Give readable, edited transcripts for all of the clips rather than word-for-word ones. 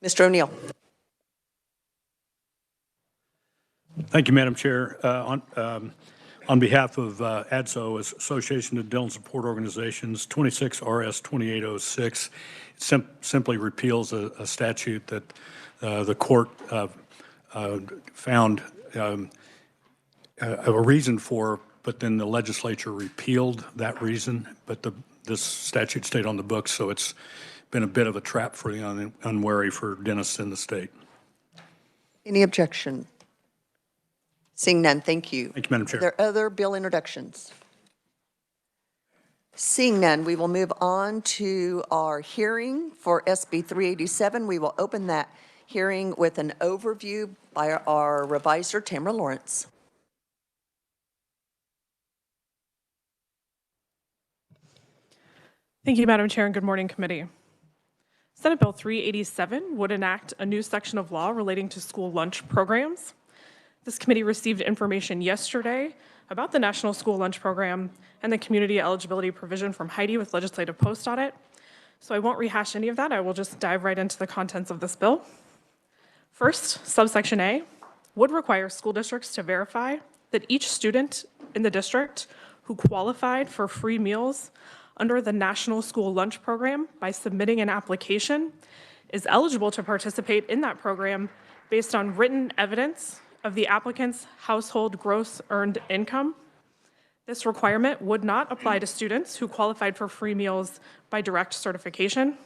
Mr. O'Neill. Thank you, Madam Chair. On behalf of ADSO, Association of Dental Support Organizations, 26 RS 2806, simply repeals a statute that the court found a reason for, but then the legislature repealed that reason. But this statute stayed on the books, so it's been a bit of a trap for the unwary for dentists in the state. Any objection? Seeing none, thank you. Thank you, Madam Chair. Are there other bill introductions? Seeing none, we will move on to our hearing for SB 387. We will open that hearing with an overview by our reviser, Tamara Lawrence. Thank you, Madam Chair, and good morning, committee. Senate Bill 387 would enact a new section of law relating to school lunch programs. This committee received information yesterday about the National School Lunch Program and the community eligibility provision from Heidi with Legislative Post Audit. So I won't rehash any of that. I will just dive right into the contents of this bill. First, subsection A would require school districts to verify that each student in the district who qualified for free meals under the National School Lunch Program by submitting an application is eligible to participate in that program based on written evidence of the applicant's household gross earned income. This requirement would not apply to students who qualified for free meals by direct certification.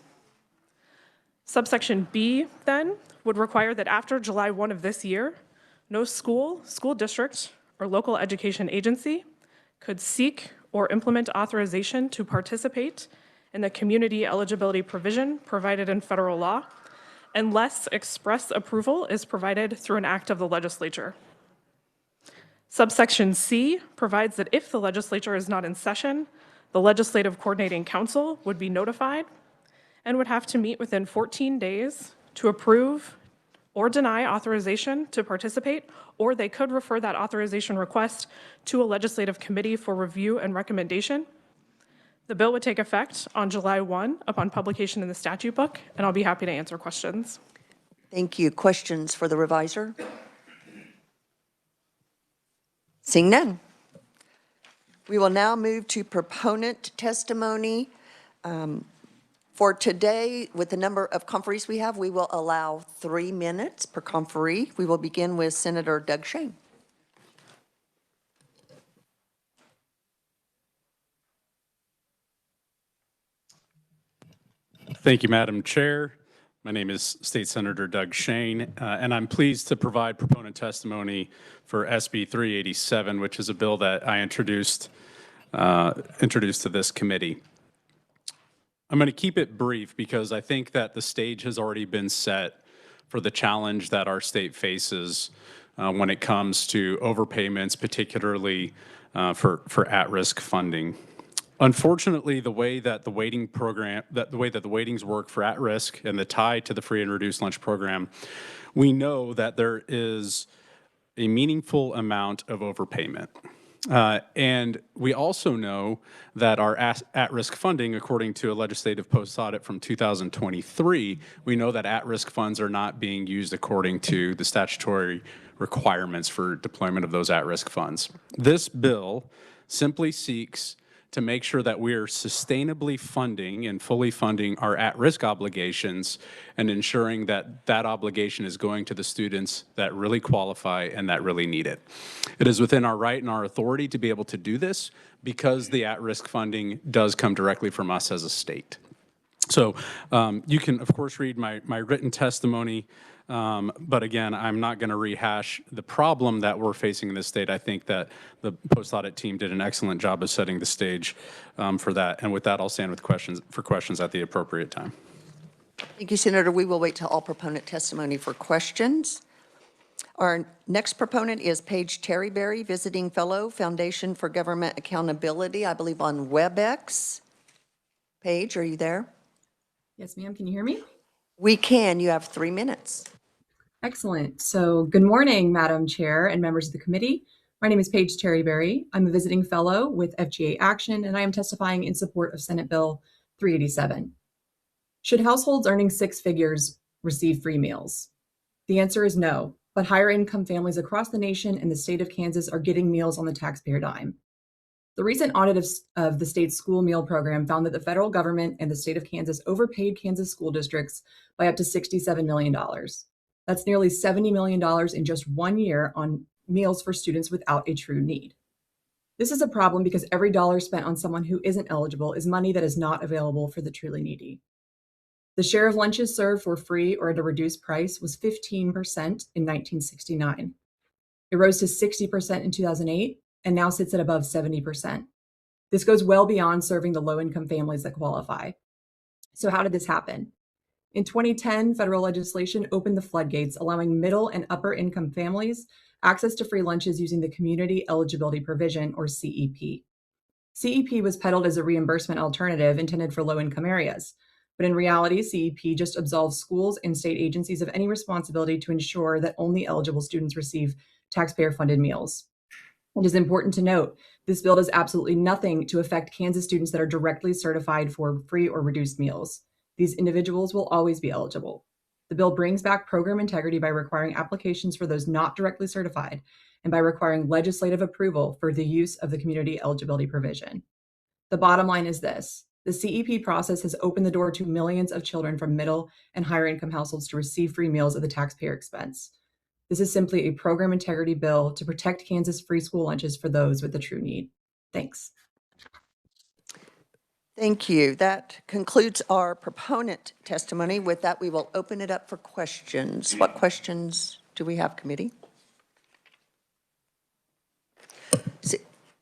Subsection B, then, would require that after July 1 of this year, no school district, or local education agency could seek or implement authorization to participate in the community eligibility provision provided in federal law unless express approval is provided through an act of the legislature. Subsection C provides that if the legislature is not in session, the Legislative Coordinating Council would be notified and would have to meet within 14 days to approve or deny authorization to participate, or they could refer that authorization request to a legislative committee for review and recommendation. The bill would take effect on July 1 upon publication in the statute book, and I'll be happy to answer questions. Thank you. Questions for the reviser? Seeing none. We will now move to proponent testimony. For today, with the number of conferees we have, we will allow 3 minutes per conferee. We will begin with Senator Doug Shane. Thank you, Madam Chair. My name is State Senator Doug Shane, and I'm pleased to provide proponent testimony for SB 387, which is a bill that I introduced to this committee. I'm going to keep it brief because I think that the stage has already been set for the challenge that our state faces when it comes to overpayments, particularly for at-risk funding. Unfortunately, the way that the weightings work for at-risk and the tie to the free and reduced lunch program, we know that there is a meaningful amount of overpayment. And we also know that our at-risk funding, according to a legislative post audit from 2023, we know that at-risk funds are not being used according to the statutory requirements for deployment of those at-risk funds. This bill simply seeks to make sure that we are sustainably funding and fully funding our at-risk obligations and ensuring that that obligation is going to the students that really qualify and that really need it. It is within our right and our authority to be able to do this because the at-risk funding does come directly from us as a state. So you can, of course, read my written testimony. But again, I'm not going to rehash the problem that we're facing in this state. I think that the post-audit team did an excellent job of setting the stage for that. And with that, I'll stand with questions at the appropriate time. Thank you, Senator. We will wait till all proponent testimony for questions. Our next proponent is Paige Terryberry, Visiting Fellow, Foundation for Government Accountability, I believe on WebEx. Paige, are you there? Yes, ma'am. Can you hear me? We can. You have 3 minutes. Excellent. So good morning, Madam Chair and members of the committee. My name is Paige Terryberry. I'm a visiting fellow with FGA Action, and I am testifying in support of Senate Bill 387. Should households earning 6 figures receive free meals? The answer is no, but higher income families across the nation and the state of Kansas are getting meals on the taxpayer dime. The recent audit of the state's school meal program found that the federal government and the state of Kansas overpaid Kansas school districts by up to $67 million. That's nearly $70 million in just 1 year on meals for students without a true need. This is a problem because every dollar spent on someone who isn't eligible is money that is not available for the truly needy. The share of lunches served for free or at a reduced price was 15% in 1969. It rose to 60% in 2008 and now sits at above 70%. This goes well beyond serving the low-income families that qualify. So how did this happen? In 2010, federal legislation opened the floodgates, allowing middle and upper income families access to free lunches using the Community Eligibility Provision, or CEP. CEP was peddled as a reimbursement alternative intended for low-income areas. But in reality, CEP just absolves schools and state agencies of any responsibility to ensure that only eligible students receive taxpayer-funded meals. It is important to note, this bill does absolutely nothing to affect Kansas students that are directly certified for free or reduced meals. These individuals will always be eligible. The bill brings back program integrity by requiring applications for those not directly certified and by requiring legislative approval for the use of the Community Eligibility Provision. The bottom line is this: the CEP process has opened the door to millions of children from middle and higher income households to receive free meals at the taxpayer expense. This is simply a program integrity bill to protect Kansas free school lunches for those with the true need. Thanks. Thank you. That concludes our proponent testimony. With that, we will open it up for questions. What questions do we have, committee?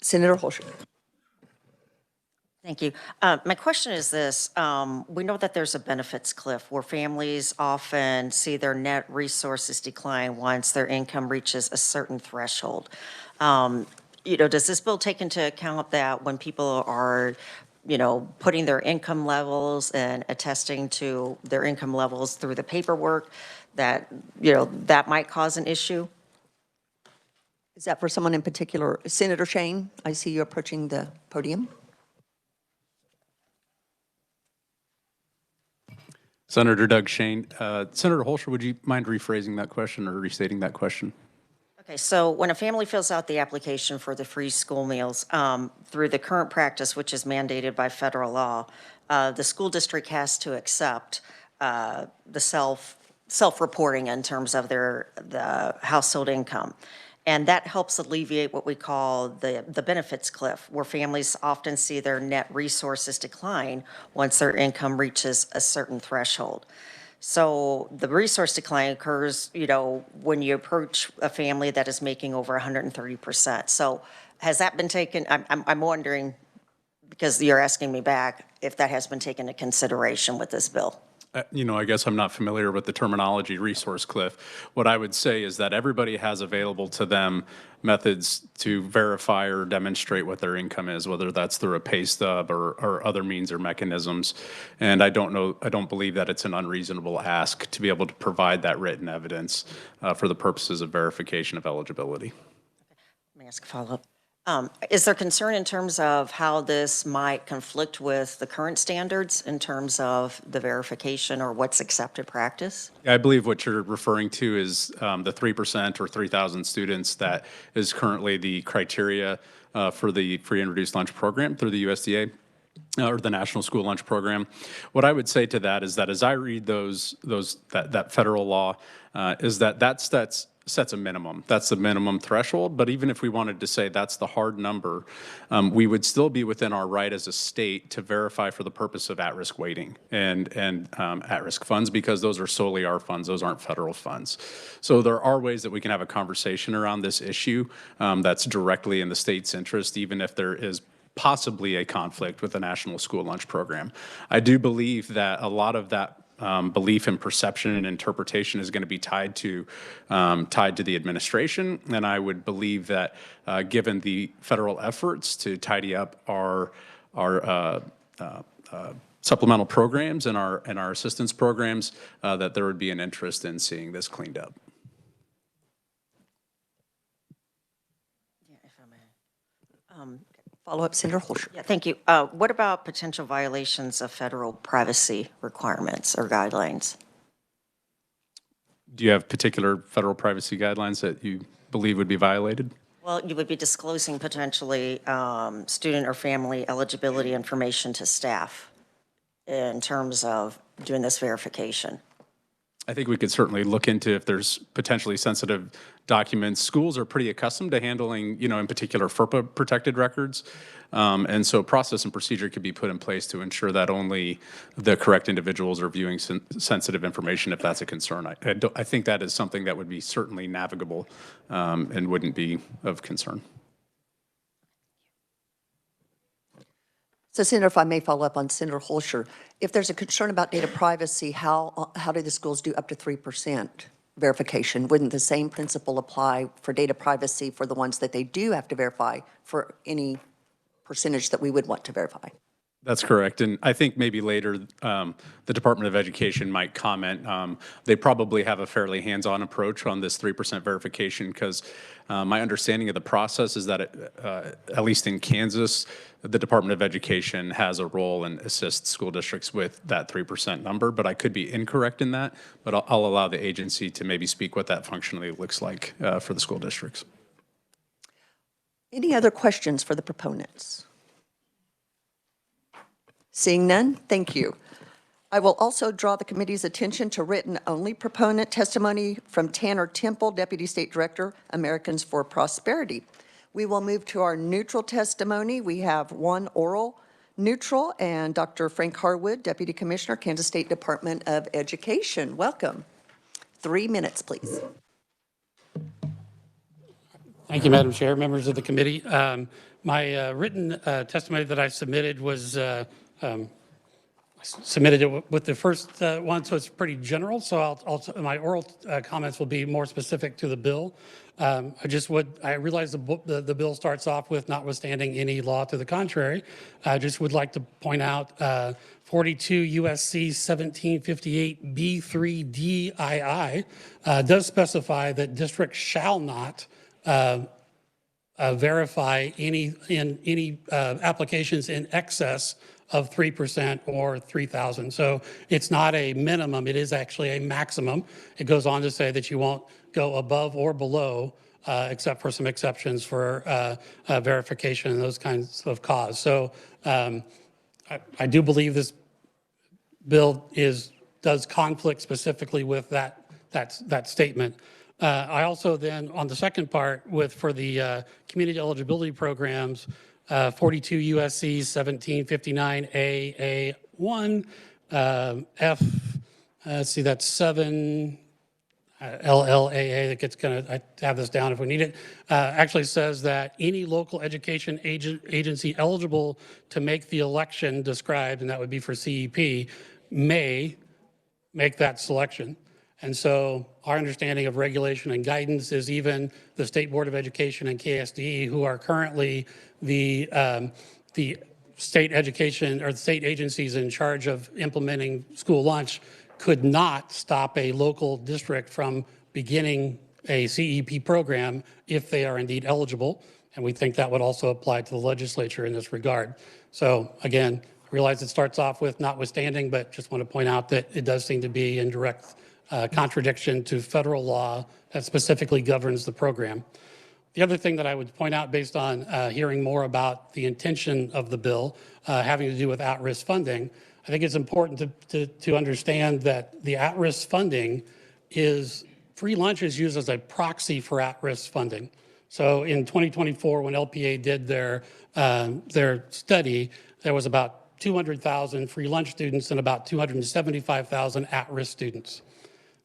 Senator Holscher. Thank you. My question is this. We know that there's a benefits cliff where families often see their net resources decline once their income reaches a certain threshold. Does this bill take into account that when people are, putting their income levels and attesting to their income levels through the paperwork, that, that might cause an issue? Is that for someone in particular? Senator Shane, I see you approaching the podium. Senator Doug Shane. Senator Holscher, would you mind rephrasing that question or restating that question? Okay, so when a family fills out the application for the free school meals, through the current practice, which is mandated by federal law, the school district has to accept the self-reporting in terms of the household income. And that helps alleviate what we call the benefits cliff, where families often see their net resources decline once their income reaches a certain threshold. So the resource decline occurs, when you approach a family that is making over 130%. So has that been taken? I'm wondering, because you're asking me back, if that has been taken into consideration with this bill. I guess I'm not familiar with the terminology resource cliff. What I would say is that everybody has available to them methods to verify or demonstrate what their income is, whether that's through a pay stub or other means or mechanisms. And I don't believe that it's an unreasonable ask to be able to provide that written evidence for the purposes of verification of eligibility. Let me ask a follow-up. Is there concern in terms of how this might conflict with the current standards in terms of the verification or what's accepted practice? I believe what you're referring to is the 3% or 3,000 students that is currently the criteria for the free and reduced lunch program through the USDA. Or the National School Lunch Program. What I would say to that is that as I read that federal law, is that sets a minimum. That's the minimum threshold. But even if we wanted to say that's the hard number, we would still be within our right as a state to verify for the purpose of at-risk weighting and at-risk funds, because those are solely our funds. Those aren't federal funds. So there are ways that we can have a conversation around this issue that's directly in the state's interest, even if there is possibly a conflict with the National School Lunch Program. I do believe that a lot of that belief and perception and interpretation is going to be tied to the administration, and I would believe that given the federal efforts to tidy up our supplemental programs and our assistance programs, that there would be an interest in seeing this cleaned up. Yeah, if I may. Follow-up, Senator Holscher. Yeah, thank you. What about potential violations of federal privacy requirements or guidelines? Do you have particular federal privacy guidelines that you believe would be violated? Well, you would be disclosing potentially student or family eligibility information to staff in terms of doing this verification. I think we could certainly look into if there's potentially sensitive documents. Schools are pretty accustomed to handling, in particular FERPA protected records. And so process and procedure could be put in place to ensure that only the correct individuals are viewing sensitive information if that's a concern. I think that is something that would be certainly navigable and wouldn't be of concern. So Senator, if I may follow up on Senator Holscher, if there's a concern about data privacy, how do the schools do up to 3% verification? Wouldn't the same principle apply for data privacy for the ones that they do have to verify for any percentage that we would want to verify? That's correct. And I think maybe later the Department of Education might comment. They probably have a fairly hands-on approach on this 3% verification because my understanding of the process is that at least in Kansas, the Department of Education has a role and assists school districts with that 3% number, but I could be incorrect in that. But I'll allow the agency to maybe speak what that functionally looks like for the school districts. Any other questions for the proponents? Seeing none, thank you. I will also draw the committee's attention to written-only proponent testimony from Tanner Temple, Deputy State Director, Americans for Prosperity. We will move to our neutral testimony. We have one oral neutral and Dr. Frank Harwood, Deputy Commissioner, Kansas State Department of Education. Welcome. 3 minutes, please. Thank you, Madam Chair, members of the committee. My written testimony that I submitted was submitted it with the first one, so it's pretty general. So my oral comments will be more specific to the bill. I realize the bill starts off with notwithstanding any law to the contrary. I just would like to point out 42 USC 1758 B3 DII does specify that districts shall not verify any applications in excess of 3% or 3,000. So it's not a minimum, it is actually a maximum. It goes on to say that you won't go above or below, except for some exceptions for verification and those kinds of cause. So I do believe this bill does conflict specifically with that statement. I also then, on the second part, for the community eligibility programs, 42 USC 1759 AA1 F. Let's see, that's 7 LLAA. That gets I have this down if we need it. Actually says that any local education agency eligible to make the election described, and that would be for CEP, may make that selection. And so our understanding of regulation and guidance is even the State Board of Education and KSDE, who are currently the state education or the state agencies in charge of implementing school lunch, could not stop a local district from beginning a CEP program if they are indeed eligible. And we think that would also apply to the legislature in this regard. So again, I realize it starts off with notwithstanding, but just want to point out that it does seem to be in direct contradiction to federal law that specifically governs the program. The other thing that I would point out, based on hearing more about the intention of the bill having to do with at-risk funding, I think it's important to understand that the at-risk funding free lunch is used as a proxy for at-risk funding. So in 2024, when LPA did their study, there was about 200,000 free lunch students and about 275,000 at-risk students.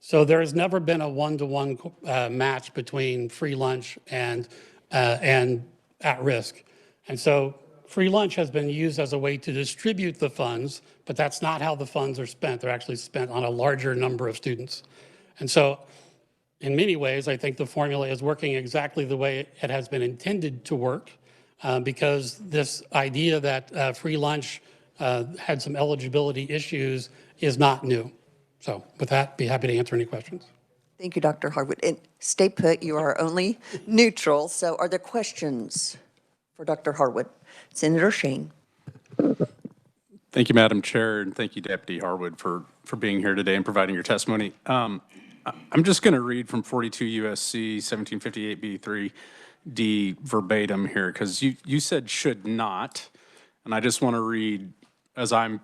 So there has never been a one-to-one match between free lunch and at-risk. And so free lunch has been used as a way to distribute the funds, but that's not how the funds are spent. They're actually spent on a larger number of students. And so in many ways, I think the formula is working exactly the way it has been intended to work, because this idea that free lunch had some eligibility issues is not new. So with that, be happy to answer any questions. Thank you, Dr. Harwood. And stay put, you are only neutral. So are there questions for Dr. Harwood? Senator Shane. Thank you, Madam Chair, and thank you, Deputy Harwood, for being here today and providing your testimony. I'm just going to read from 42 USC 1758B3D verbatim here, because you said should not, and I just want to read as I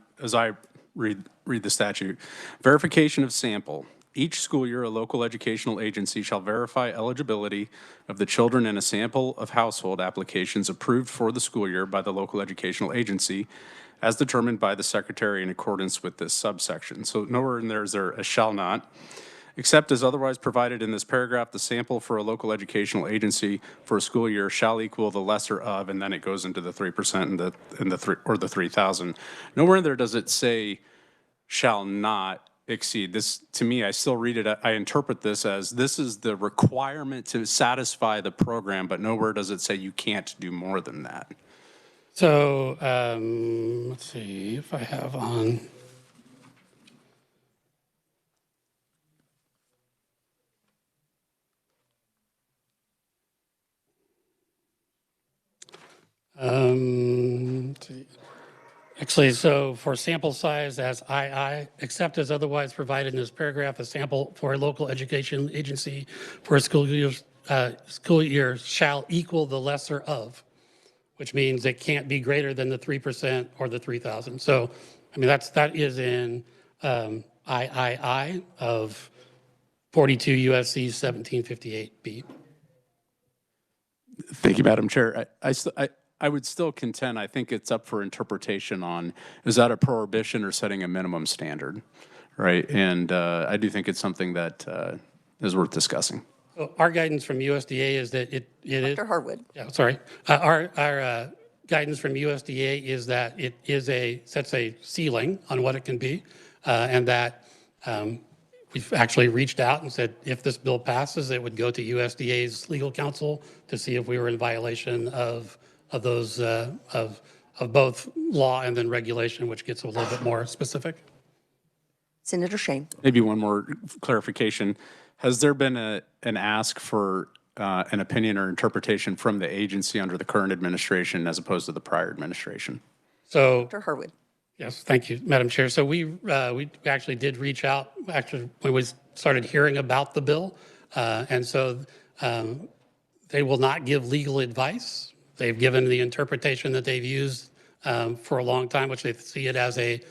read the statute. Verification of sample. Each school year, a local educational agency shall verify eligibility of the children in a sample of household applications approved for the school year by the local educational agency as determined by the secretary in accordance with this subsection. So nowhere in there is there a shall not. Except as otherwise provided in this paragraph, the sample for a local educational agency for a school year shall equal the lesser of, and then it goes into the 3% and the 3,000. Nowhere in there does it say shall not exceed. This, to me, I still read it, I interpret this as this is the requirement to satisfy the program, but nowhere does it say you can't do more than that. So let's see if I have on. Let's see. Actually, so for sample size as II, except as otherwise provided in this paragraph, a sample for a local education agency for a school year shall equal the lesser of, which means it can't be greater than the 3% or the 3,000. So, I mean, that is in III of 42 USC 1758B. Thank you, Madam Chair. I would still contend, I think it's up for interpretation on, is that a prohibition or setting a minimum standard, right? And I do think it's something that is worth discussing. So our guidance from USDA is that it is. Dr. Harwood. Yeah, sorry. Our guidance from USDA is that it is sets a ceiling on what it can be, and that we've actually reached out and said if this bill passes, it would go to USDA's legal counsel to see if we were in violation of those of both law and then regulation, which gets a little bit more specific. Senator Shane. Maybe one more clarification. Has there been an ask for an opinion or interpretation from the agency under the current administration as opposed to the prior administration? So, Dr. Harwood. yes, thank you, Madam Chair. So we actually did reach out actually when we started hearing about the bill, and so they will not give legal advice. They've given the interpretation that they've used for a long time, which they see it as a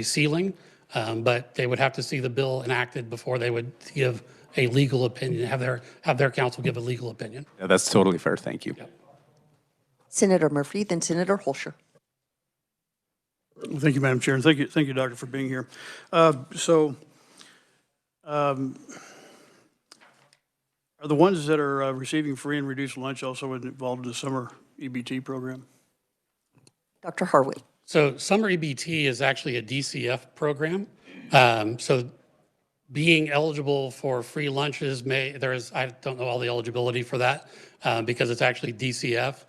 ceiling, but they would have to see the bill enacted before they would give a legal opinion, have their counsel give a legal opinion. Yeah, that's totally fair. Thank you. Yep. Senator Murphy, then Senator Holscher. Well, thank you, Madam Chair, and thank you, Doctor, for being here. Are the ones that are receiving free and reduced lunch also involved in the summer EBT program? Dr. Harwood. So summer EBT is actually a DCF program. So being eligible for free lunches I don't know all the eligibility for that because it's actually DCF.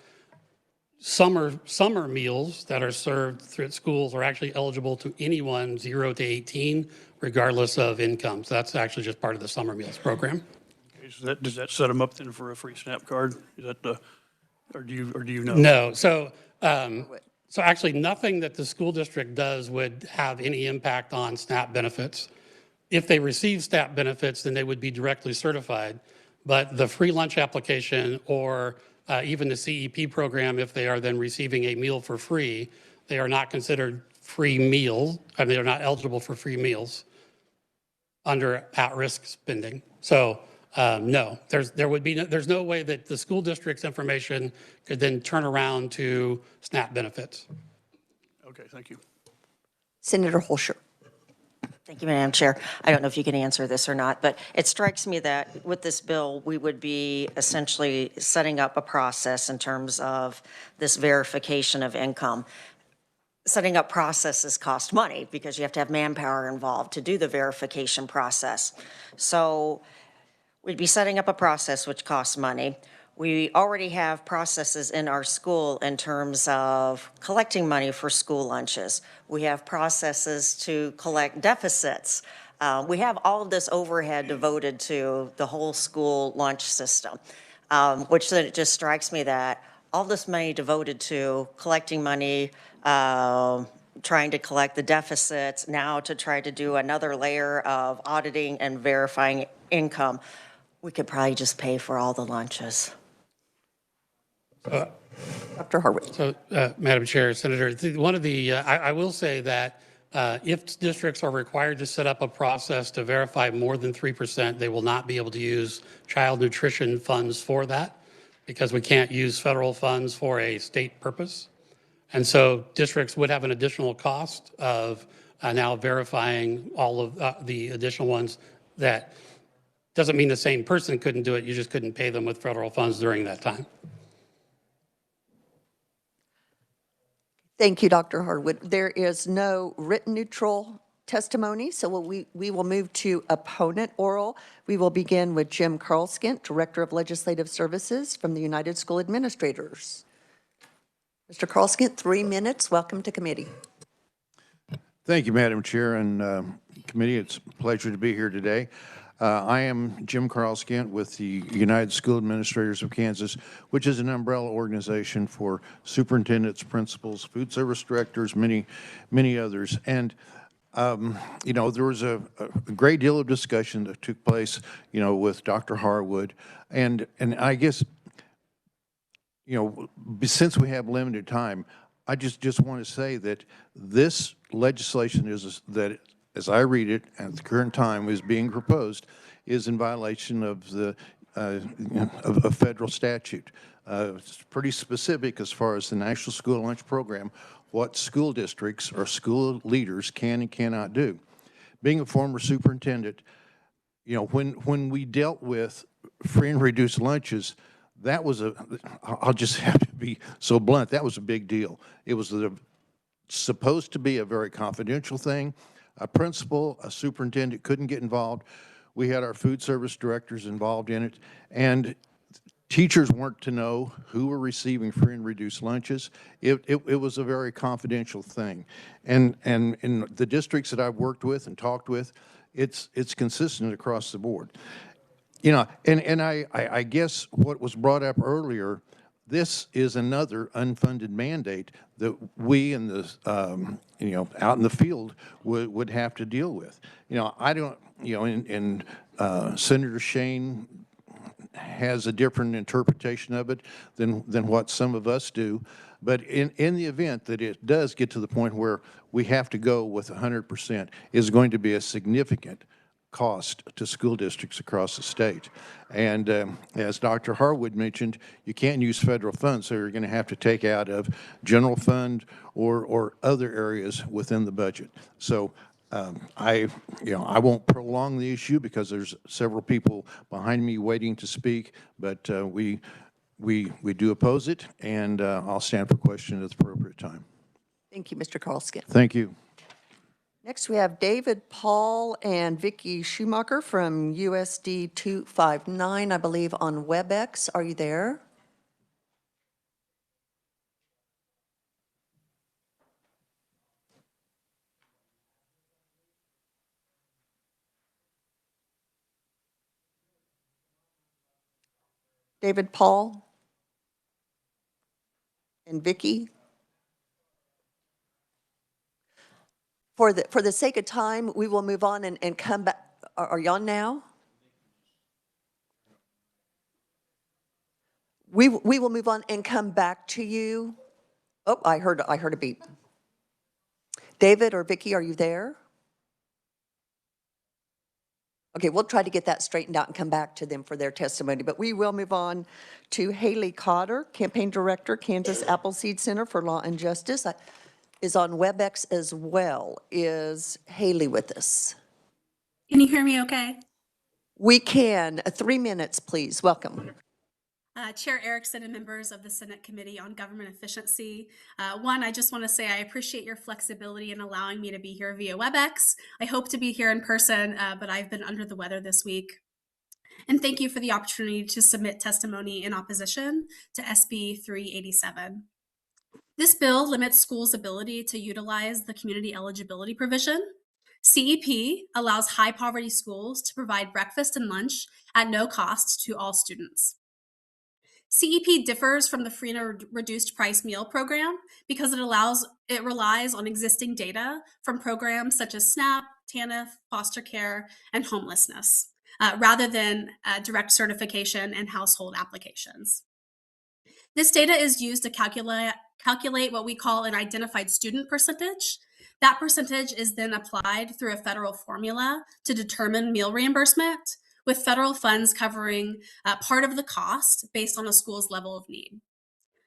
Summer meals that are served through schools are actually eligible to anyone 0 to 18, regardless of income. So that's actually just part of the summer meals program. Okay, so does that set them up then for a free SNAP card? Is that or do you know? No. So actually nothing that the school district does would have any impact on SNAP benefits. If they receive SNAP benefits, then they would be directly certified. But the free lunch application or even the CEP program, if they are then receiving a meal for free, they are not considered free meals. I mean, they are not eligible for free meals under at-risk spending. So no, there's no way that the school district's information could then turn around to SNAP benefits. Okay, thank you. Senator Holscher. Thank you, Madam Chair. I don't know if you can answer this or not, but it strikes me that with this bill, we would be essentially setting up a process in terms of this verification of income. Setting up processes cost money because you have to have manpower involved to do the verification process. So we'd be setting up a process which costs money. We already have processes in our school in terms of collecting money for school lunches. We have processes to collect deficits. We have all of this overhead devoted to the whole school lunch system, which then it just strikes me that all this money devoted to collecting money, trying to collect the deficits, now to try to do another layer of auditing and verifying income. We could probably just pay for all the lunches. Dr. Harwood. So, Madam Chair, Senator, one of the, I will say that if districts are required to set up a process to verify more than 3%, they will not be able to use child nutrition funds for that because we can't use federal funds for a state purpose. And so districts would have an additional cost of now verifying all of the additional ones. That doesn't mean the same person couldn't do it, you just couldn't pay them with federal funds during that time. Thank you, Dr. Harwood. There is no written neutral testimony, so we will move to opponent oral. We will begin with Jim Carlskint, Director of Legislative Services from the United School Administrators. Mr. Carlskint, 3 minutes. Welcome to committee. Thank you, Madam Chair and committee. It's a pleasure to be here today. I am Jim Carlskint with the United School Administrators of Kansas, which is an umbrella organization for superintendents, principals, food service directors, many others. And you know, there was a great deal of discussion that took place, you know, with Dr. Harwood, and I guess, you know, since we have limited time, I just want to say that this legislation is that, as I read it at the current time, is being proposed, is in violation of the of a federal statute. It's pretty specific as far as the National School Lunch Program, what school districts or school leaders can and cannot do. Being a former superintendent, you know, when we dealt with free and reduced lunches, that was I'll just have to be so blunt, that was a big deal. It was supposed to be a very confidential thing. A principal, a superintendent couldn't get involved. We had our food service directors involved in it, and teachers weren't to know who were receiving free and reduced lunches. It was a very confidential thing. And in the districts that I've worked with and talked with, it's consistent across the board. You know, and I guess what was brought up earlier, this is another unfunded mandate that we in the, you know, out in the field would have to deal with. You know, I don't, you know, and Senator Shane has a different interpretation of it than what some of us do. But in the event that it does get to the point where we have to go with 100%, is going to be a significant cost to school districts across the state. And as Dr. Harwood mentioned, you can't use federal funds, so you're going to have to take out of general fund or other areas within the budget. So I won't prolong the issue because there's several people behind me waiting to speak, but we do oppose it, and I'll stand for question at the appropriate time. Thank you, Mr. Carlskint. Thank you. Next, we have David Paul and Vicki Schumacher from USD 259, I believe, on WebEx. Are you there? David Paul and Vicki? For the sake of time, we will move on and come back. Are you on now? We will move on and come back to you. Oh, I heard a beep. David or Vicki, are you there? Okay, we'll try to get that straightened out and come back to them for their testimony. But we will move on to Haley Cotter, Campaign Director, Kansas Appleseed Center for Law and Justice. Is on WebEx as well. Is Haley with us? Can you hear me okay? We can. 3 minutes, please. Welcome. Chair Erickson and members of the Senate Committee on Government Efficiency. One, I just want to say I appreciate your flexibility in allowing me to be here via WebEx. I hope to be here in person, but I've been under the weather this week. And thank you for the opportunity to submit testimony in opposition to SB 387. This bill limits schools' ability to utilize the community eligibility provision. CEP allows high poverty schools to provide breakfast and lunch at no cost to all students. CEP differs from the free and reduced price meal program because it relies on existing data from programs such as SNAP, TANF, foster care, and homelessness, rather than direct certification and household applications. This data is used to calculate what we call an identified student percentage. That percentage is then applied through a federal formula to determine meal reimbursement, with federal funds covering part of the cost based on a school's level of need.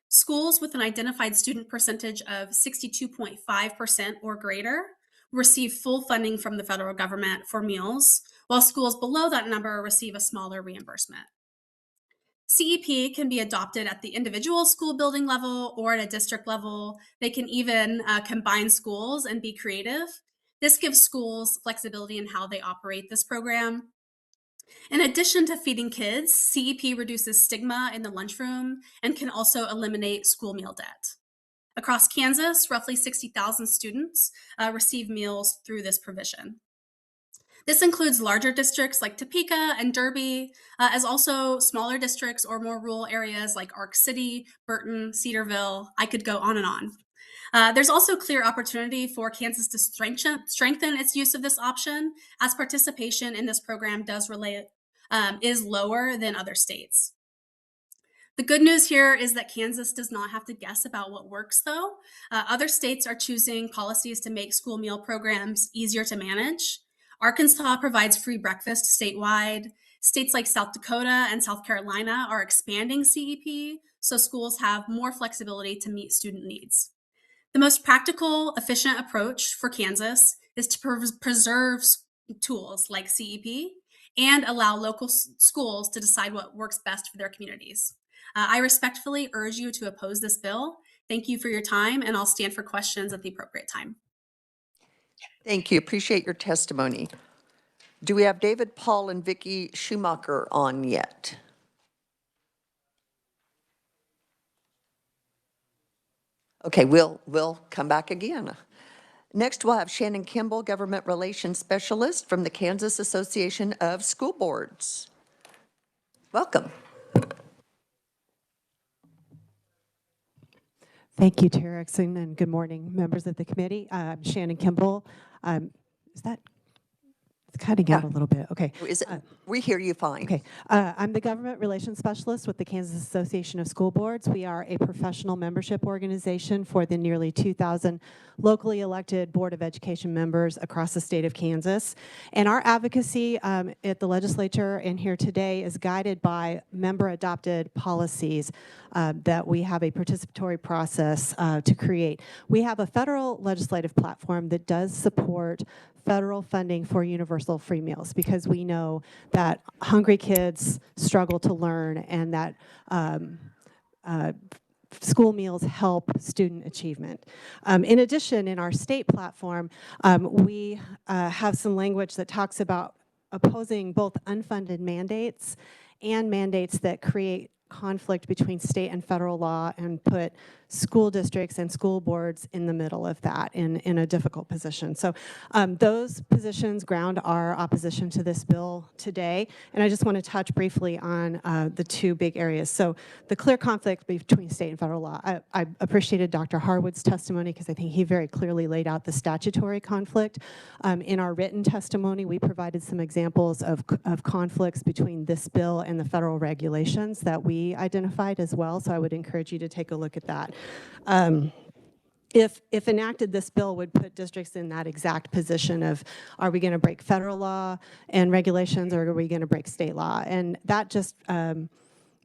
Schools with an identified student percentage of 62.5% or greater receive full funding from the federal government for meals, while schools below that number receive a smaller reimbursement. CEP can be adopted at the individual school building level or at a district level. They can even combine schools and be creative. This gives schools flexibility in how they operate this program. In addition to feeding kids, CEP reduces stigma in the lunchroom and can also eliminate school meal debt. Across Kansas, roughly 60,000 students receive meals through this provision. This includes larger districts like Topeka and Derby, as also smaller districts or more rural areas like Ark City, Burton, Cedarville. I could go on and on. There's also clear opportunity for Kansas to strengthen its use of this option, as participation in this program is lower than other states. The good news here is that Kansas does not have to guess about what works, though. Other states are choosing policies to make school meal programs easier to manage. Arkansas provides free breakfast statewide. States like South Dakota and South Carolina are expanding CEP, so schools have more flexibility to meet student needs. The most practical, efficient approach for Kansas is to preserve tools like CEP and allow local schools to decide what works best for their communities. I respectfully urge you to oppose this bill. Thank you for your time, and I'll stand for questions at the appropriate time. Thank you. Appreciate your testimony. Do we have David Paul and Vicki Schumacher on yet? Okay, we'll come back again. Next, we'll have Shannon Kimball, Government Relations Specialist from the Kansas Association of School Boards. Welcome. Thank you, Chair Erickson, and good morning, members of the committee. I'm Shannon Kimball. Is that? It's cutting out a little bit. Okay. We hear you fine. Okay. I'm the Government Relations Specialist with the Kansas Association of School Boards. We are a professional membership organization for the nearly 2,000 locally elected Board of Education members across the state of Kansas. And our advocacy at the legislature and here today is guided by member-adopted policies that we have a participatory process to create. We have a federal legislative platform that does support federal funding for universal free meals, because we know that hungry kids struggle to learn and that school meals help student achievement. In addition, in our state platform, we have some language that talks about opposing both unfunded mandates and mandates that create conflict between state and federal law and put school districts and school boards in the middle of that in a difficult position. So those positions ground our opposition to this bill today. And I just want to touch briefly on the two big areas. So the clear conflict between state and federal law. I appreciated Dr. Harwood's testimony because I think he very clearly laid out the statutory conflict. In our written testimony, we provided some examples of conflicts between this bill and the federal regulations that we identified as well. So I would encourage you to take a look at that. If enacted, this bill would put districts in that exact position of, are we going to break federal law and regulations, or are we going to break state law? And that just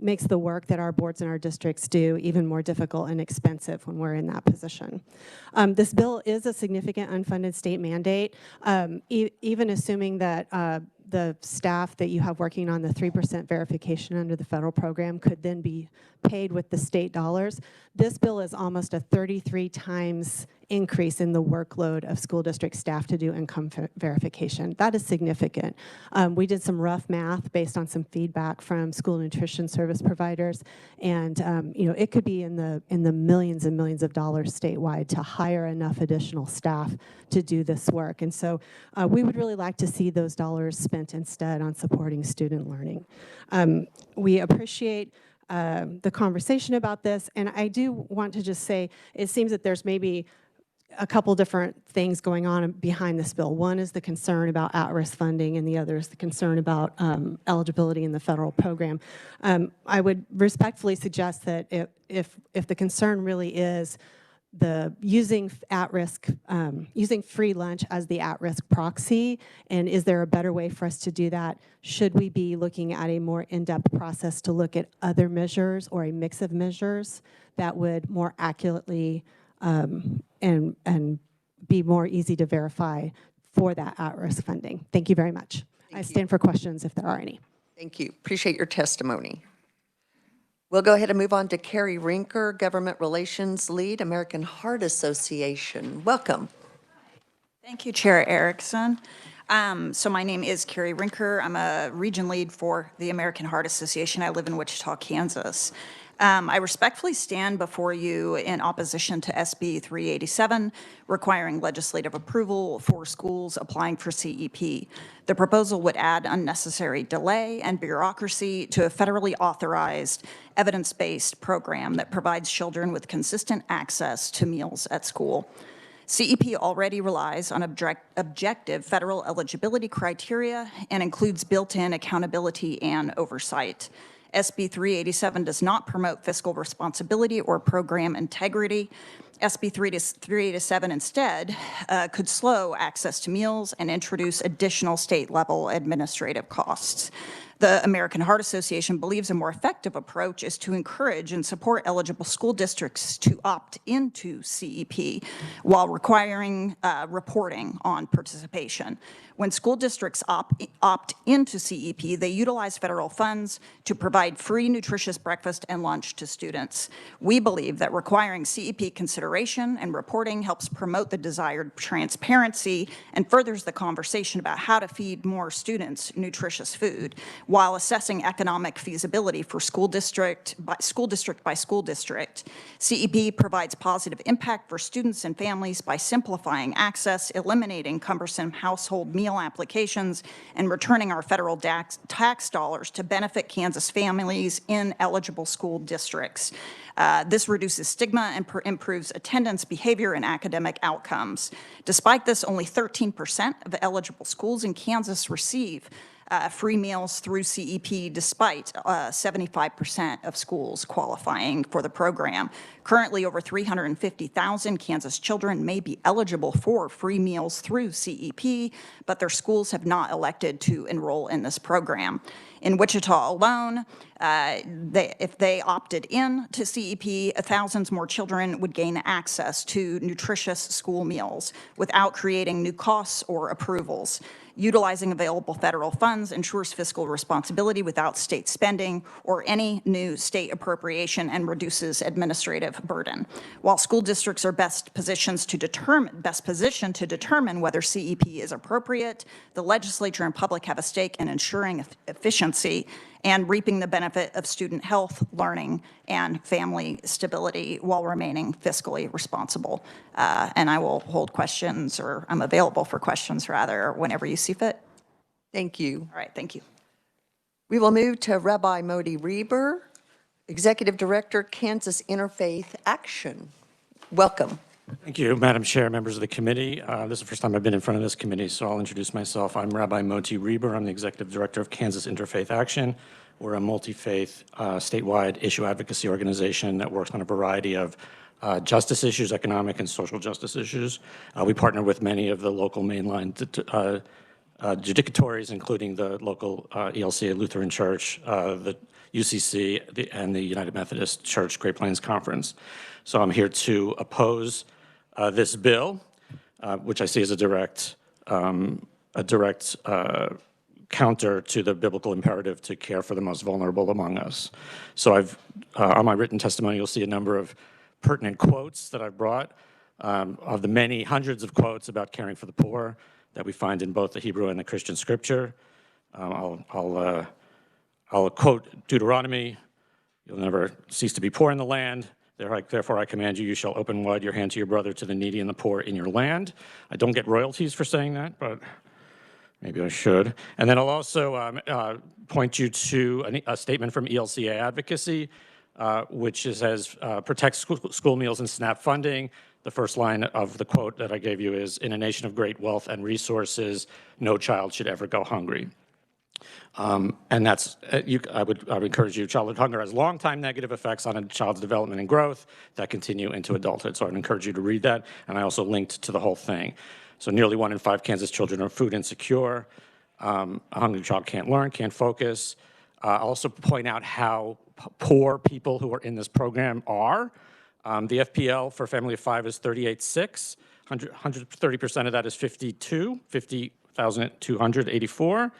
makes the work that our boards and our districts do even more difficult and expensive when we're in that position. This bill is a significant unfunded state mandate, even assuming that the staff that you have working on the 3% verification under the federal program could then be paid with the state dollars. This bill is almost a 33 times increase in the workload of school district staff to do income verification. That is significant. We did some rough math based on some feedback from school nutrition service providers, and it could be in the millions and millions of dollars statewide to hire enough additional staff to do this work. And so we would really like to see those dollars spent instead on supporting student learning. We appreciate the conversation about this. And I do want to just say, it seems that there's maybe a couple different things going on behind this bill. One is the concern about at-risk funding, and the other is the concern about eligibility in the federal program. I would respectfully suggest that if the concern really is the using at-risk, using free lunch as the at-risk proxy, and is there a better way for us to do that? Should we be looking at a more in-depth process to look at other measures or a mix of measures that would more accurately and be more easy to verify for that at-risk funding? Thank you very much. I stand for questions if there are any. Thank you. Appreciate your testimony. We'll go ahead and move on to Carrie Rinker, Government Relations Lead, American Heart Association. Welcome. Thank you, Chair Erickson. So my name is Carrie Rinker. I'm a region lead for the American Heart Association. I live in Wichita, Kansas. I respectfully stand before you in opposition to SB 387, requiring legislative approval for schools applying for CEP. The proposal would add unnecessary delay and bureaucracy to a federally authorized, evidence-based program that provides children with consistent access to meals at school. CEP already relies on objective federal eligibility criteria and includes built-in accountability and oversight. SB 387 does not promote fiscal responsibility or program integrity. SB 387 instead could slow access to meals and introduce additional state-level administrative costs. The American Heart Association believes a more effective approach is to encourage and support eligible school districts to opt into CEP while requiring reporting on participation. When school districts opt into CEP, they utilize federal funds to provide free, nutritious breakfast and lunch to students. We believe that requiring CEP consideration and reporting helps promote the desired transparency and furthers the conversation about how to feed more students nutritious food, while assessing economic feasibility for school district by school district. CEP provides positive impact for students and families by simplifying access, eliminating cumbersome household meal applications, and returning our federal tax dollars to benefit Kansas families in eligible school districts. This reduces stigma and improves attendance, behavior, and academic outcomes. Despite this, only 13% of eligible schools in Kansas receive free meals through CEP, despite 75% of schools qualifying for the program. Currently, over 350,000 Kansas children may be eligible for free meals through CEP, but their schools have not elected to enroll in this program. In Wichita alone, if they opted in to CEP, thousands more children would gain access to nutritious school meals without creating new costs or approvals. Utilizing available federal funds ensures fiscal responsibility without state spending or any new state appropriation and reduces administrative burden. While school districts are best positioned to determine whether CEP is appropriate, the legislature and public have a stake in ensuring efficiency and reaping the benefit of student health, learning, and family stability while remaining fiscally responsible. And I will hold questions, or I'm available for questions rather, whenever you see fit. Thank you. All right, thank you. We will move to Rabbi Moti Reber, Executive Director, Kansas Interfaith Action. Welcome. Thank you, Madam Chair, members of the committee. This is the first time I've been in front of this committee, so I'll introduce myself. I'm Rabbi Moti Reber. I'm the Executive Director of Kansas Interfaith Action. We're a multi-faith, statewide issue advocacy organization that works on a variety of justice issues, economic and social justice issues. We partner with many of the local mainline judicatories, including the local ELCA Lutheran Church, the UCC, and the United Methodist Church Great Plains Conference. So I'm here to oppose this bill, which I see as a direct counter to the biblical imperative to care for the most vulnerable among us. So on my written testimony, you'll see a number of pertinent quotes that I've brought, of the many hundreds of quotes about caring for the poor that we find in both the Hebrew and the Christian scripture. I'll quote Deuteronomy: "You'll never cease to be poor in the land. Therefore I command you, you shall open wide your hand to your brother, to the needy and the poor in your land." I don't get royalties for saying that, but Maybe I should. And then I'll also point you to a statement from ELCA Advocacy, which says protect school meals and SNAP funding. The first line of the quote that I gave you is, "In a nation of great wealth and resources, no child should ever go hungry." And that's, I would encourage you, childhood hunger has long-time negative effects on a child's development and growth that continue into adulthood. So I'd encourage you to read that. And I also linked to the whole thing. So nearly 1 in 5 Kansas children are food insecure. A hungry child can't learn, can't focus. I'll also point out how poor people who are in this program are. The FPL for a family of 5 is 38.6. 130% of that is 50,284.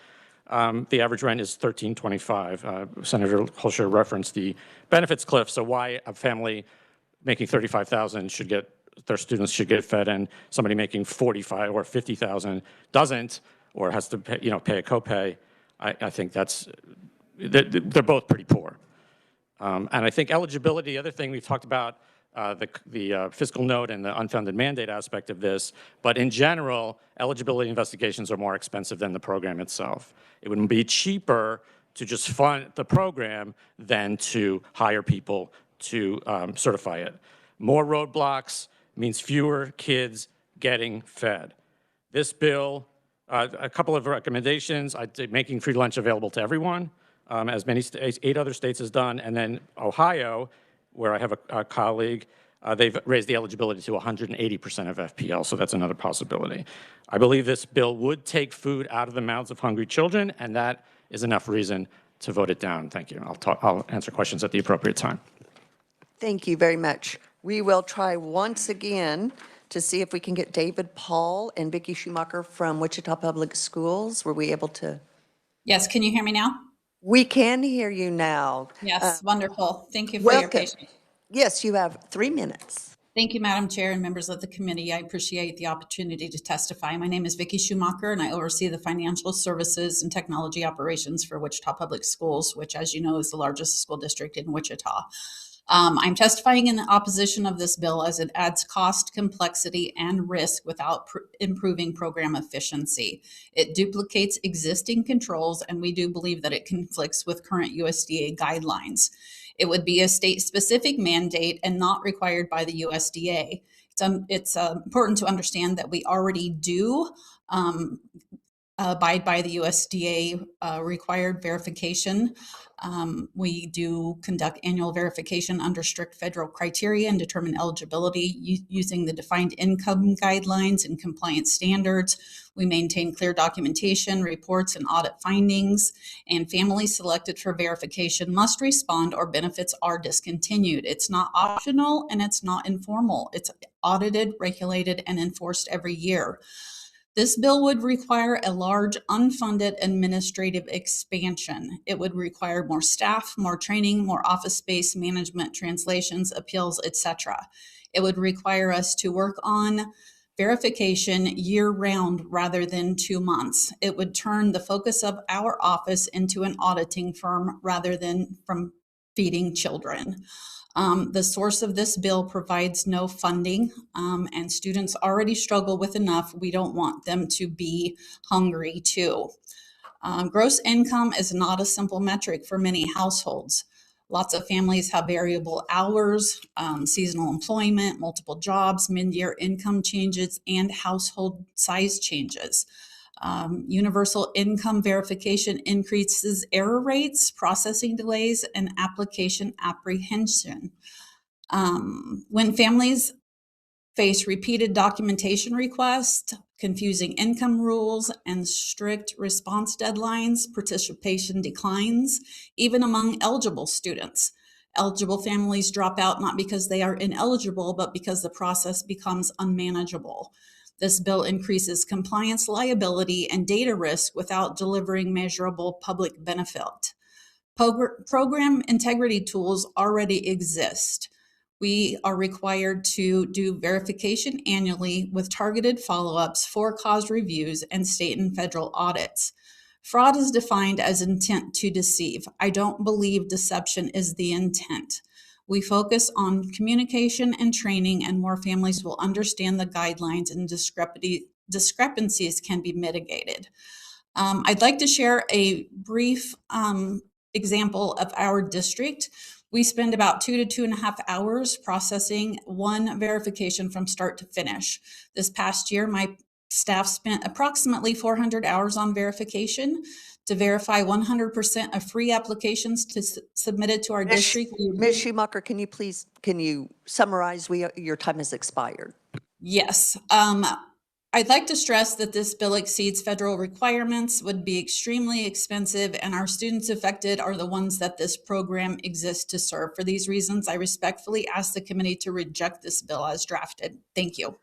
The average rent is $13.25. Senator Holscher referenced the benefits cliff, so why a family making $35,000 should get, their students should get fed, and somebody making $45,000 or $50,000 doesn't, or has to pay, pay a copay. I think they're both pretty poor. And I think eligibility, the other thing we've talked about, the fiscal note and the unfunded mandate aspect of this, but in general, eligibility investigations are more expensive than the program itself. It would be cheaper to just fund the program than to hire people to certify it. More roadblocks means fewer kids getting fed. This bill, a couple of recommendations, I'd say making free lunch available to everyone, as 8 other states has done, and then Ohio, where I have a colleague, they've raised the eligibility to 180% of FPL, so that's another possibility. I believe this bill would take food out of the mouths of hungry children, and that is enough reason to vote it down. Thank you. I'll answer questions at the appropriate time. Thank you very much. We will try once again to see if we can get David Paul and Vicki Schumacher from Wichita Public Schools. Were we able to? Yes, can you hear me now? We can hear you now. Yes, wonderful. Thank you for your patience. Yes, you have 3 minutes. Thank you, Madam Chair and members of the committee. I appreciate the opportunity to testify. My name is Vicki Schumacher, and I oversee the financial services and technology operations for Wichita Public Schools, which, as you know, is the largest school district in Wichita. I'm testifying in opposition of this bill as it adds cost, complexity, and risk without improving program efficiency. It duplicates existing controls, and we do believe that it conflicts with current USDA guidelines. It would be a state-specific mandate and not required by the USDA. It's important to understand that we already do abide by the USDA required verification. We do conduct annual verification under strict federal criteria and determine eligibility using the defined income guidelines and compliance standards. We maintain clear documentation, reports, and audit findings, and families selected for verification must respond or benefits are discontinued. It's not optional and it's not informal. It's audited, regulated, and enforced every year. This bill would require a large unfunded administrative expansion. It would require more staff, more training, more office space, management, translations, appeals, etc. It would require us to work on verification year-round rather than 2 months. It would turn the focus of our office into an auditing firm rather than from feeding children. The source of this bill provides no funding, and students already struggle with enough. We don't want them to be hungry too. Gross income is not a simple metric for many households. Lots of families have variable hours, seasonal employment, multiple jobs, mid-year income changes, and household size changes. Universal income verification increases error rates, processing delays, and application apprehension. When families face repeated documentation requests, confusing income rules, and strict response deadlines, participation declines, even among eligible students. Eligible families drop out not because they are ineligible, but because the process becomes unmanageable. This bill increases compliance liability and data risk without delivering measurable public benefit. Program integrity tools already exist. We are required to do verification annually with targeted follow-ups, for-cause reviews, and state and federal audits. Fraud is defined as intent to deceive. I don't believe deception is the intent. We focus on communication and training, and more families will understand the guidelines and discrepancies can be mitigated. I'd like to share a brief example of our district. We spend about 2 to 2.5 hours processing one verification from start to finish. This past year, my staff spent approximately 400 hours on verification to verify 100% of free applications submitted to our district. Ms. Schumacher, can you summarize? Your time has expired. Yes. I'd like to stress that this bill exceeds federal requirements, would be extremely expensive, and our students affected are the ones that this program exists to serve. For these reasons, I respectfully ask the committee to reject this bill as drafted. Thank you.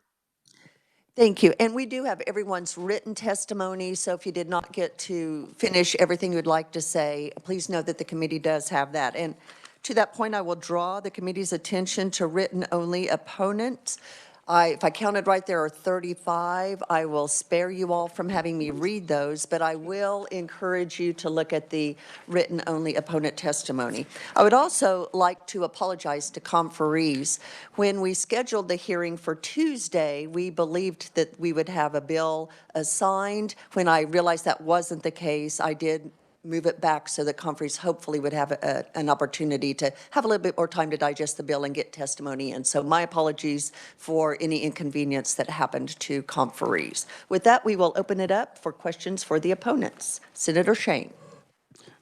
Thank you. And we do have everyone's written testimony, so if you did not get to finish everything you would like to say, please know that the committee does have that. And to that point, I will draw the committee's attention to written-only opponents. If I counted right, there are 35. I will spare you all from having me read those, but I will encourage you to look at the written-only opponent testimony. I would also like to apologize to conferees. When we scheduled the hearing for Tuesday, we believed that we would have a bill assigned. When I realized that wasn't the case, I did move it back so that conferees hopefully would have an opportunity to have a little bit more time to digest the bill and get testimony in. So my apologies for any inconvenience that happened to conferees. With that, we will open it up for questions for the opponents. Senator Shane.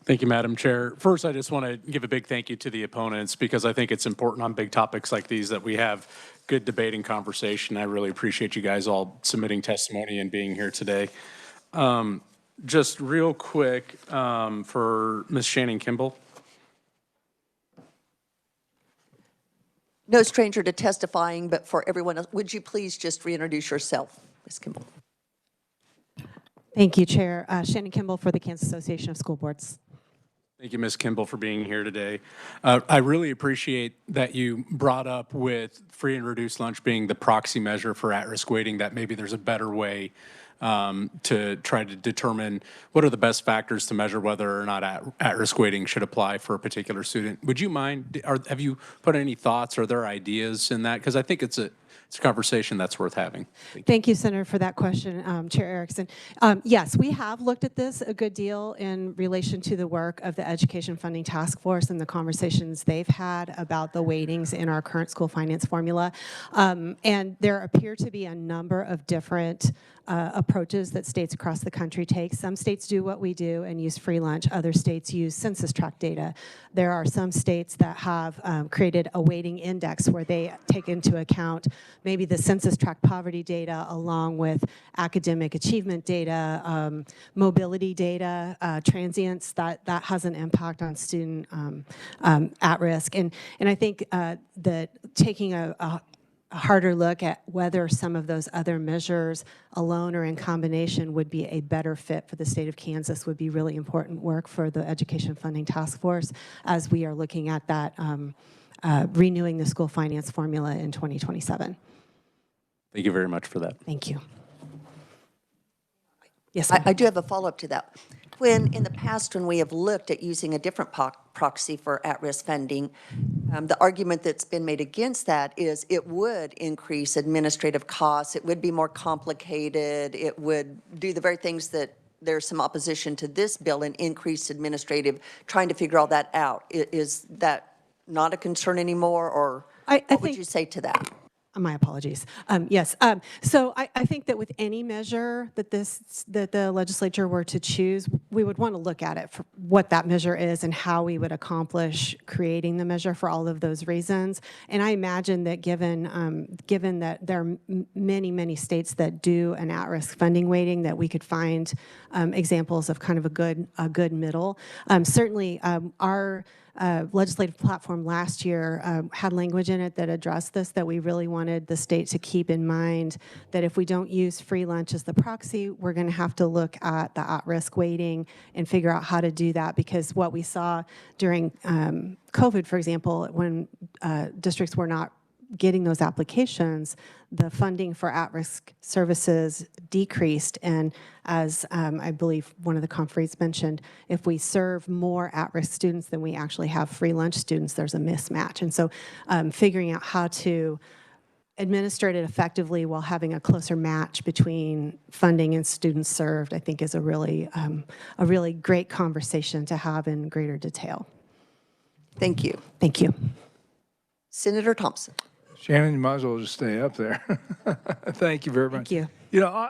Thank you, Madam Chair. First, I just want to give a big thank you to the opponents because I think it's important on big topics like these that we have good debate and conversation. I really appreciate you guys all submitting testimony and being here today. Just real quick for Ms. Shannon Kimball. No stranger to testifying, but for everyone else, would you please just reintroduce yourself, Ms. Kimball? Thank you, Chair. Shannon Kimball for the Kansas Association of School Boards. Thank you, Ms. Kimball, for being here today. I really appreciate that you brought up with free and reduced lunch being the proxy measure for at-risk weighting, that maybe there's a better way to try to determine what are the best factors to measure whether or not at-risk weighting should apply for a particular student. Would you mind, have you put any thoughts or there ideas in that? Because I think it's a conversation that's worth having. Thank you, Senator, for that question, Chair Erickson. Yes, we have looked at this a good deal in relation to the work of the Education Funding Task Force and the conversations they've had about the weightings in our current school finance formula. And there appear to be a number of different approaches that states across the country take. Some states do what we do and use free lunch. Other states use census tract data. There are some states that have created a weighting index where they take into account maybe the census tract poverty data along with academic achievement data, mobility data, transients, that has an impact on student at risk. And I think that taking a harder look at whether some of those other measures alone or in combination would be a better fit for the state of Kansas would be really important work for the Education Funding Task Force as we are looking at that renewing the school finance formula in 2027. Thank you very much for that. Thank you. Yes, I do have a follow-up to that. When in the past, when we have looked at using a different proxy for at-risk funding, the argument that's been made against that is it would increase administrative costs, it would be more complicated, it would do the very things that there's some opposition to this bill and increased administrative, trying to figure all that out. Is that not a concern anymore, or what would you say to that? My apologies. Yes. So I think that with any measure that the legislature were to choose, we would want to look at it for what that measure is and how we would accomplish creating the measure for all of those reasons. And I imagine that given that there are many states that do an at-risk funding weighting, that we could find examples of kind of a good middle. Certainly, our legislative platform last year had language in it that addressed this, that we really wanted the state to keep in mind that if we don't use free lunch as the proxy, we're going to have to look at the at-risk weighting and figure out how to do that, because what we saw during COVID, for example, when districts were not getting those applications, the funding for at-risk services decreased. And as I believe one of the conferees mentioned, if we serve more at-risk students than we actually have free lunch students, there's a mismatch. And so figuring out how to administer it effectively while having a closer match between funding and students served, I think is a really great conversation to have in greater detail. Thank you. Thank you. Senator Thompson. Shannon, you might as well just stay up there. Thank you very much. Thank you. You know,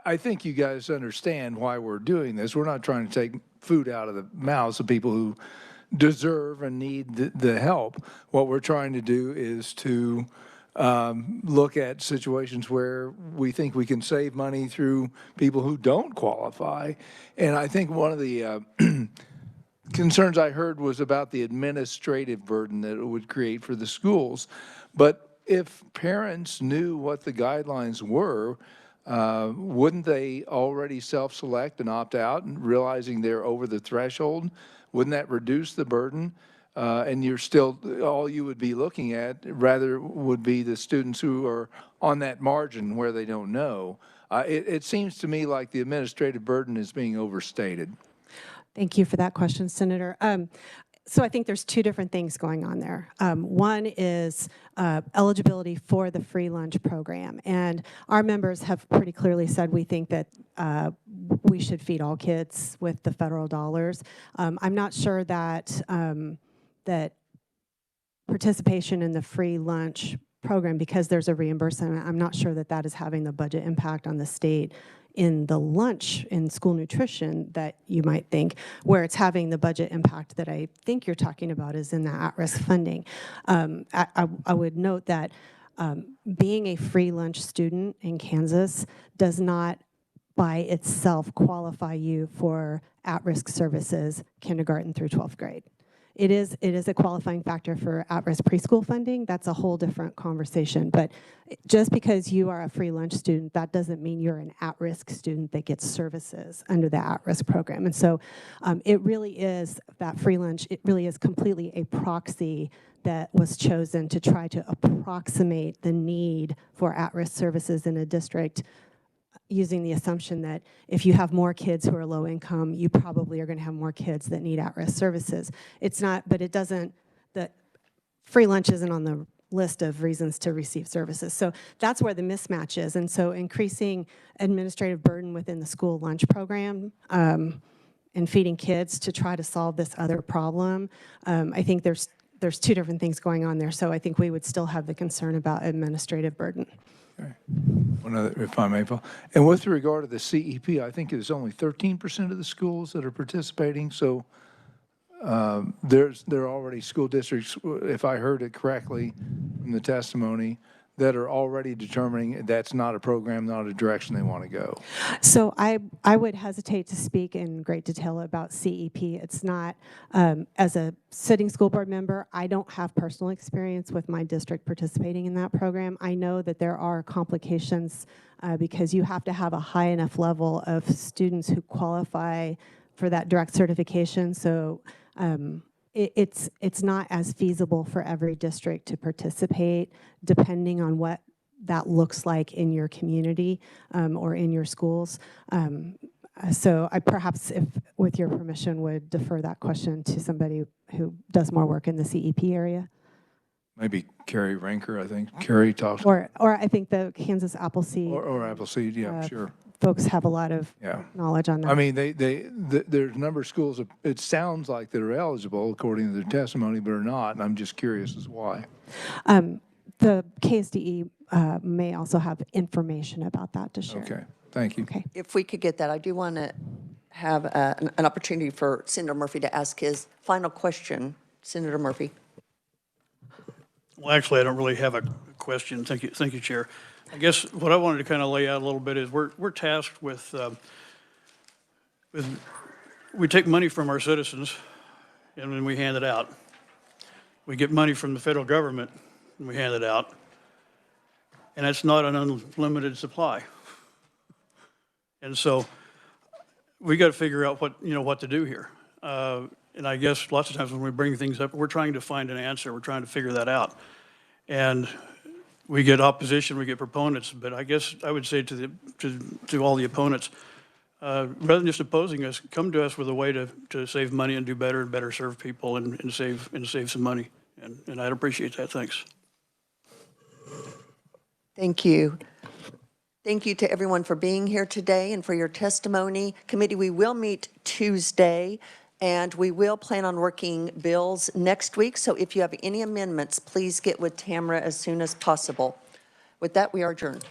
I think you guys understand why we're doing this. We're not trying to take food out of the mouths of people who deserve and need the help. What we're trying to do is to look at situations where we think we can save money through people who don't qualify. And I think one of the concerns I heard was about the administrative burden that it would create for the schools. But if parents knew what the guidelines were, wouldn't they already self-select and opt out, and realizing they're over the threshold? Wouldn't that reduce the burden? And you're still, all you would be looking at rather would be the students who are on that margin where they don't know. It seems to me like the administrative burden is being overstated. Thank you for that question, Senator. So I think there's two different things going on there. One is eligibility for the free lunch program. And our members have pretty clearly said we think that we should feed all kids with the federal dollars. I'm not sure that, that participation in the free lunch program, because there's a reimbursement, I'm not sure that that is having the budget impact on the state in the lunch in school nutrition that you might think. Where it's having the budget impact that I think you're talking about is in the at-risk funding. I would note that being a free lunch student in Kansas does not by itself qualify you for at-risk services kindergarten through 12th grade. It is a qualifying factor for at-risk preschool funding. That's a whole different conversation. But just because you are a free lunch student, that doesn't mean you're an at-risk student that gets services under the at-risk program. And so it really is that free lunch, it really is completely a proxy that was chosen to try to approximate the need for at-risk services in a district, using the assumption that if you have more kids who are low income, you probably are going to have more kids that need at-risk services. It's not, but it doesn't, the free lunch isn't on the list of reasons to receive services. So that's where the mismatch is. And so increasing administrative burden within the school lunch program and feeding kids to try to solve this other problem, I think there's two different things going on there. So I think we would still have the concern about administrative burden. Okay. One other, if I may, Paul. And with regard to the CEP, I think it's only 13% of the schools that are participating. So there are already school districts, if I heard it correctly from the testimony, that are already determining that's not a program, not a direction they want to go. So I would hesitate to speak in great detail about CEP. It's not, as a sitting school board member, I don't have personal experience with my district participating in that program. I know that there are complications because you have to have a high enough level of students who qualify for that direct certification. So it's not as feasible for every district to participate, depending on what that looks like in your community or in your schools. So I perhaps, if with your permission, would defer that question to somebody who does more work in the CEP area. Maybe Carrie Ranker, I think. Carrie talks. Or I think the Kansas Appleseed. Or Appleseed, yeah, sure. Folks have a lot of knowledge on that. I mean, there's a number of schools, it sounds like that are eligible according to their testimony, but are not, and I'm just curious as why. The KSDE may also have information about that to share. Okay, thank you. Okay. If we could get that, I do want to have an opportunity for Senator Murphy to ask his final question. Senator Murphy. Well, actually, I don't really have a question. Thank you, Chair. I guess what I wanted to kind of lay out a little bit is we're tasked with we take money from our citizens and then we hand it out. We get money from the federal government and we hand it out. And that's not an unlimited supply. And so we got to figure out what to do here. And I guess lots of times when we bring things up, we're trying to find an answer. We're trying to figure that out. And we get opposition, we get proponents, but I guess I would say to all the opponents, rather than just opposing us, come to us with a way to save money and do better and better serve people and save some money. And I'd appreciate that. Thanks. Thank you. Thank you to everyone for being here today and for your testimony. Committee, we will meet Tuesday, and we will plan on working bills next week. So if you have any amendments, please get with Tamara as soon as possible. With that, we are adjourned.